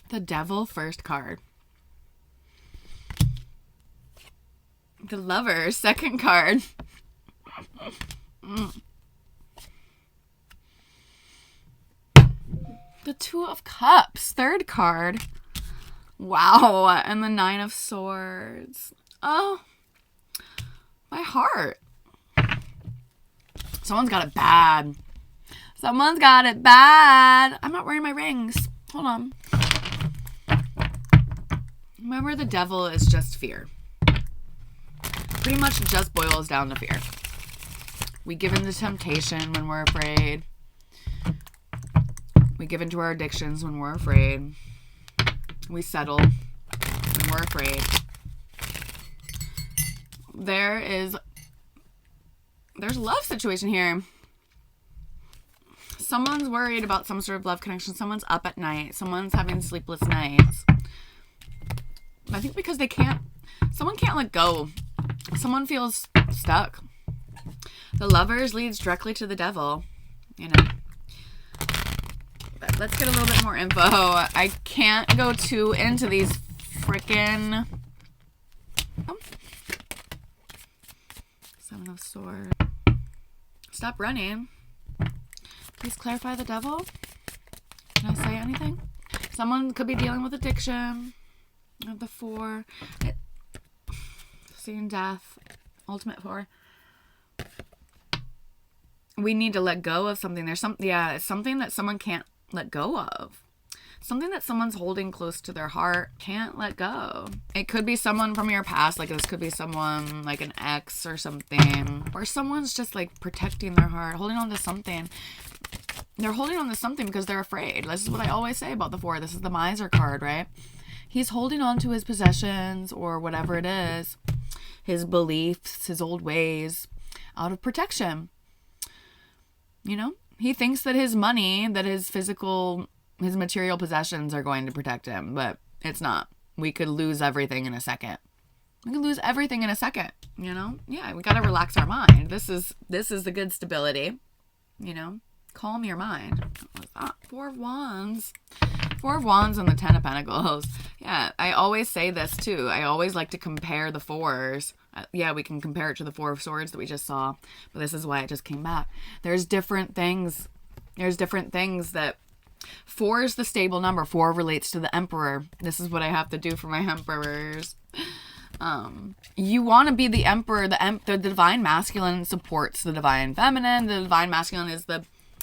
The Devil first card. The Lover second card. The Two of Cups third card. Wow. And the Nine of Swords. Oh, my heart. Someone's got it bad. Someone's got it bad. I'm not wearing my rings. Hold on. Remember, the Devil is just fear. Pretty much just boils down to fear. We give in to temptation when we're afraid. We give in to our addictions when we're afraid. We settle when we're afraid. There's a love situation here. Someone's worried about some sort of love connection. Someone's up at night. Someone's having sleepless nights. I think because someone can't let go. Someone feels stuck. The Lovers leads directly to the Devil, you know. But let's get a little bit more info. I can't go too into these freaking... Seven of Swords. Stop running. Please clarify the Devil. Can I say anything? Someone could be dealing with addiction. The Four. Seeing death. Ultimate Four. We need to let go of something. There's it's something that someone can't let go of. Something that someone's holding close to their heart, can't let go. It could be someone from your past, like this could be someone like an ex or something. Or someone's just like protecting their heart, holding on to something. They're holding on to something because they're afraid. This is what I always say about the Four. This is the Miser card, right? He's holding on to his possessions or whatever it is, his beliefs, his old ways, out of protection. You know? He thinks that his money, that his material possessions are going to protect him, but it's not. We could lose everything in a second. We could lose everything in a second, you know? Yeah, we got to relax our mind. This is the good stability, you know? Calm your mind. What was that? Four of Wands. Four of Wands and the Ten of Pentacles. Yeah, I always say this too. I always like to compare the fours. Yeah, we can compare it to the Four of Swords that we just saw, but this is why it just came back. There's different things. There's different things that... Four is the stable number. Four relates to the Emperor. This is what I have to do for my Emperors. You want to be the Emperor. The Divine Masculine supports the Divine Feminine. The Divine Masculine is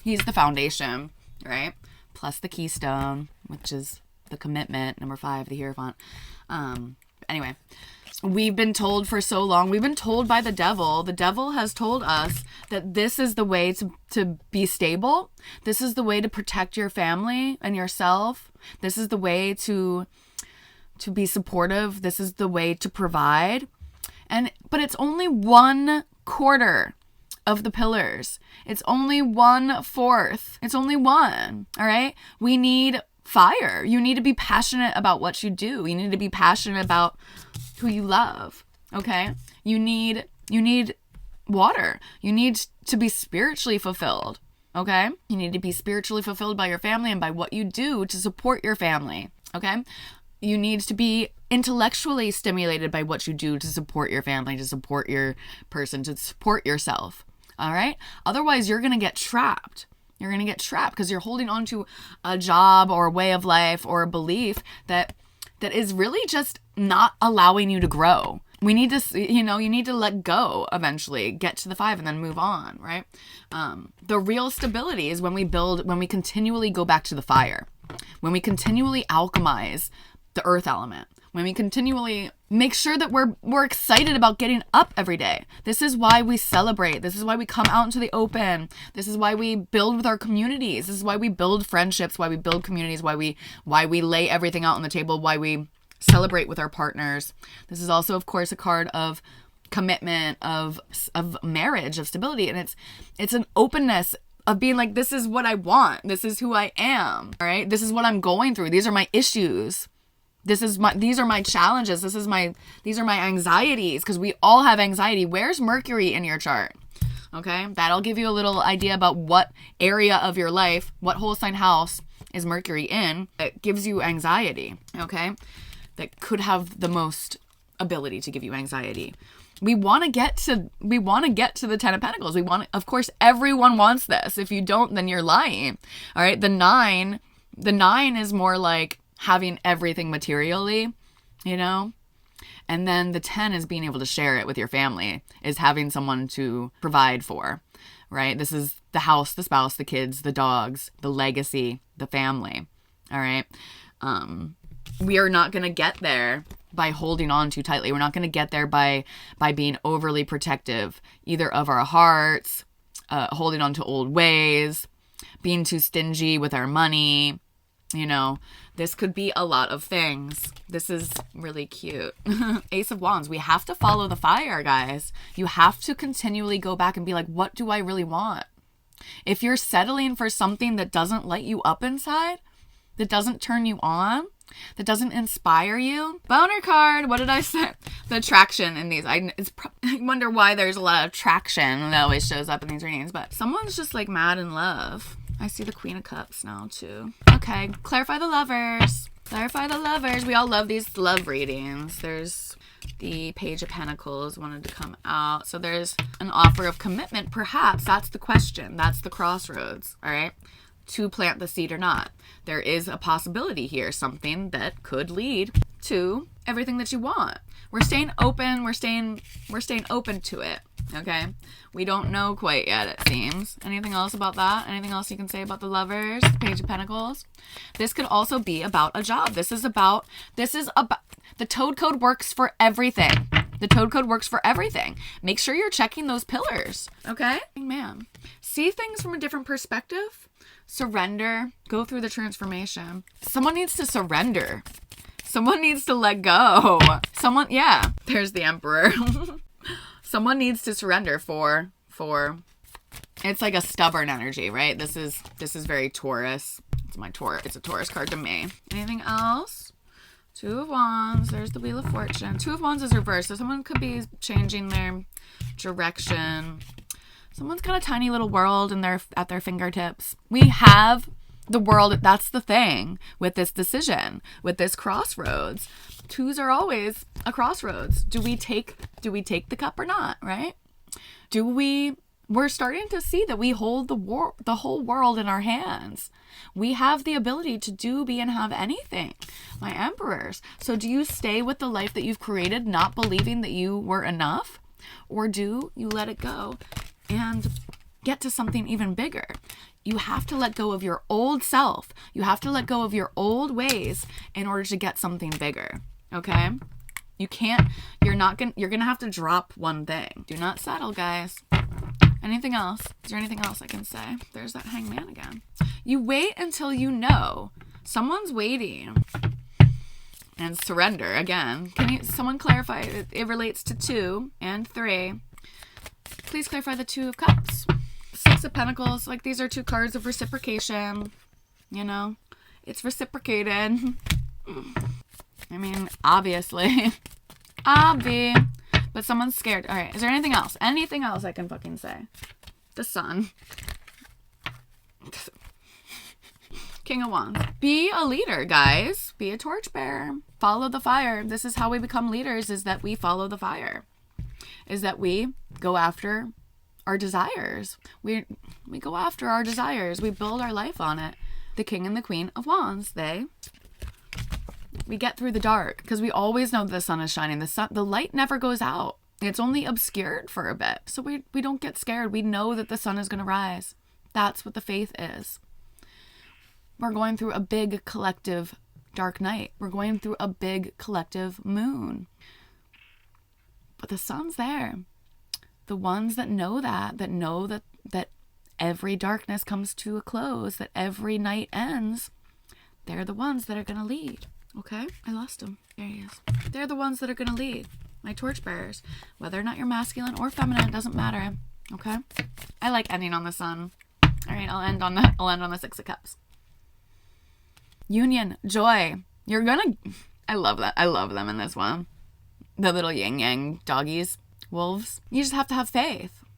he's the foundation, right? Plus the keystone, which is the commitment. Number 5, the Hierophant. Anyway, we've been told for so long. We've been told by the Devil. The Devil has told us that this is the way to be stable. This is the way to protect your family and yourself. This is the way to be supportive. This is the way to provide. But it's only 1/4 of the pillars. It's only 1/4. It's only one. All right. We need fire. You need to be passionate about what you do. You need to be passionate about who you love. Okay. You need water. You need to be spiritually fulfilled. Okay. You need to be spiritually fulfilled by your family and by what you do to support your family. Okay. You need to be intellectually stimulated by what you do to support your family, to support your person, to support yourself. All right. Otherwise, you're going to get trapped. You're going to get trapped because you're holding on to a job or a way of life or a belief that is really just not allowing you to grow. We need to, you need to let go eventually, get to the 5 and then move on, right? The real stability is when we continually go back to the fire, when we continually alchemize the earth element, when we continually make sure that we're excited about getting up every day. This is why we celebrate. This is why we come out into the open. This is why we build with our communities. This is why we build friendships, why we build communities, why we lay everything out on the table, why we celebrate with our partners. This is also, of course, a card of commitment, of marriage, of stability. And it's an openness of being like, this is what I want. This is who I am. All right. This is what I'm going through. These are my issues. These are my challenges. These are my anxieties, because we all have anxiety. Where's Mercury in your chart? Okay. That'll give you a little idea about what area of your life, what whole sign house is Mercury in, it gives you anxiety, okay? That could have the most ability to give you anxiety. We want to get to the 10 of Pentacles. Of course, everyone wants this. If you don't, then you're lying. All right. The nine is more like having everything materially, you know? And then the 10 is being able to share it with your family, is having someone to provide for, right? This is the house, the spouse, the kids, the dogs, the legacy, the family. All right. We are not going to get there by holding on too tightly. We're not going to get there by being overly protective, either of our hearts, holding on to old ways, being too stingy with our money. You know, this could be a lot of things. This is really cute. Ace of Wands. We have to follow the fire, guys. You have to continually go back and be like, what do I really want? If you're settling for something that doesn't light you up inside, that doesn't turn you on, that doesn't inspire you. Boner card. What did I say? The attraction in these. I wonder why there's a lot of traction that always shows up in these readings, but someone's just like mad in love. I see the Queen of Cups now too. Okay. Clarify the lovers. Clarify the lovers. We all love these love readings. There's the Page of Pentacles wanted to come out. So there's an offer of commitment. Perhaps that's the question. That's the crossroads. All right. To plant the seed or not. There is a possibility here, something that could lead to everything that you want. We're staying open. We're staying open to it. Okay. We don't know quite yet, it seems. Anything else about that? Anything else you can say about the lovers? Page of Pentacles. This could also be about a job. This is about the Toad Code works for everything. The Toad Code works for everything. Make sure you're checking those pillars. Okay? Man. See things from a different perspective. Surrender. Go through the transformation. Someone needs to surrender. Someone needs to let go. There's the Emperor. Someone needs to surrender for it's like a stubborn energy, right? This is very Taurus. It's a Taurus card to me. Anything else? Two of Wands. There's the Wheel of Fortune. Two of Wands is reversed. So someone could be changing their direction. Someone's got a tiny little world at their fingertips. We have the world. That's the thing with this decision, with this crossroads. Twos are always a crossroads. Do we take the cup or not, right? We're starting to see that we hold the whole world in our hands. We have the ability to do, be, and have anything. My emperors. So do you stay with the life that you've created, not believing that you were enough? Or do you let it go and get to something even bigger? You have to let go of your old self. You have to let go of your old ways in order to get something bigger. Okay? You're going to have to drop one thing. Do not settle, guys. Anything else? Is there anything else I can say? There's that Hangman again. You wait until you know. Someone's waiting. And surrender again. Someone clarify? It relates to 2 and 3. Please clarify the 2 of Cups. 6 of Pentacles. Like, these are 2 cards of reciprocation. You know? It's reciprocated. I mean, obviously. But someone's scared. All right. Is there anything else? Anything else I can fucking say? The Sun. King of Wands. Be a leader, guys. Be a torchbearer. Follow the fire. This is how we become leaders, is that we follow the fire. Is that we go after our desires. We go after our desires. We build our life on it. The King and the Queen of Wands, we get through the dark because we always know the sun is shining. The light never goes out. It's only obscured for a bit. So we don't get scared. We know that the sun is going to rise. That's what the faith is. We're going through a big collective dark night. We're going through a big collective moon. But the sun's there. The ones that know that every darkness comes to a close, that every night ends, they're the ones that are going to lead. Okay? I lost him. There he is. They're the ones that are going to lead. My torchbearers. Whether or not you're masculine or feminine, it doesn't matter. Okay? I like ending on the sun. All right, I'll end on the 6 of Cups. Union, joy. I love that. I love them in this one. The little yin yang doggies, wolves. You just have to have faith.